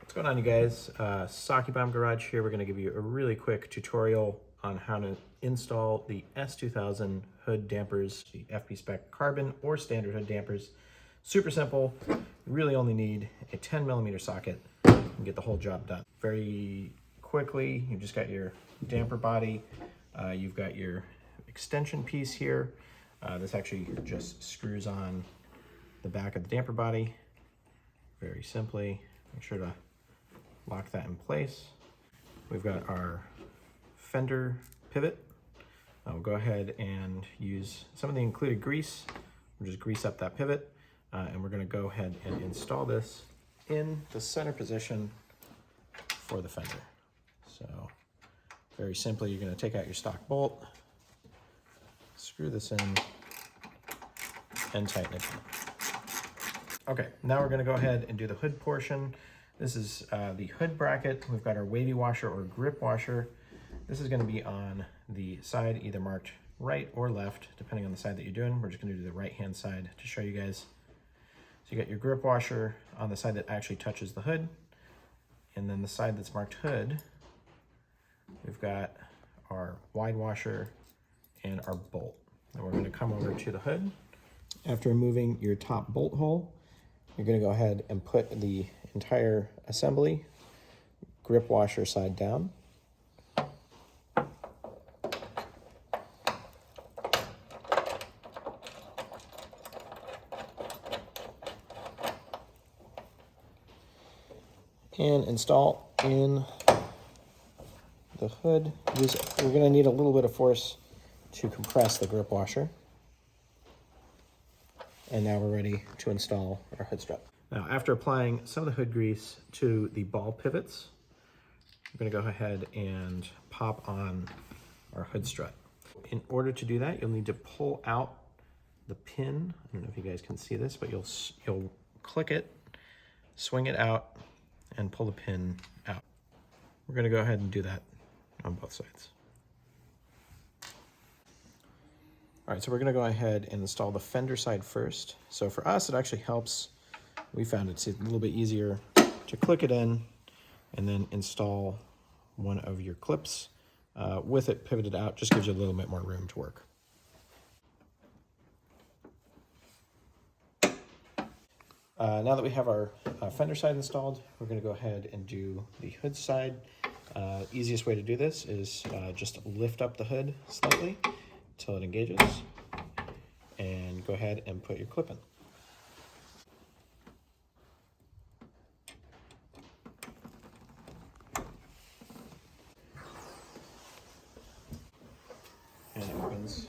What's going on, you guys? Saki Bomb Garage here. We're going to give you a really quick tutorial on how to install the S2000 hood dampers, the FPSpec carbon or standard hood dampers. Super simple. You really only need a 10mm socket and get the whole job done. Very quickly, you've just got your damper body. You've got your extension piece here. This actually just screws on the back of the damper body. Very simply, make sure to lock that in place. We've got our Fender Pivot. We'll go ahead and use some of the included grease. We'll just grease up that pivot, and we're going to go ahead and install this in the center position for the fender. So very simply, you're going to take out your stock bolt, screw this in, and tighten it down. Okay, now we're going to go ahead and do the hood portion. This is the hood bracket. We've got our wavy washer or grip washer. This is going to be on the side either marked right or left, depending on the side that you're doing. We're just going to do the right-hand side to show you guys. So you got your grip washer on the side that actually touches the hood, and then the side that's marked hood, we've got our wide washer and our bolt. And we're going to come over to the hood. After removing your top bolt hole, you're going to go ahead and put the entire assembly grip washer side down. And install in the hood. We're going to need a little bit of force to compress the grip washer. And now we're ready to install our hood strut. Now, after applying some of the hood grease to the ball pivots, we're going to go ahead and pop on our hood strut. In order to do that, you'll need to pull out the pin. I don't know if you guys can see this, but you'll click it, swing it out, and pull the pin out. We're going to go ahead and do that on both sides. All right, so we're going to go ahead and install the fender side first. So for us, it actually helps. We found it's a little bit easier to click it in and then install one of your clips. With it pivoted out, just gives you a little bit more room to work. Now that we have our fender side installed, we're going to go ahead and do the hood side. Easiest way to do this is just lift up the hood slightly until it engages, and go ahead and put your clip in. And it opens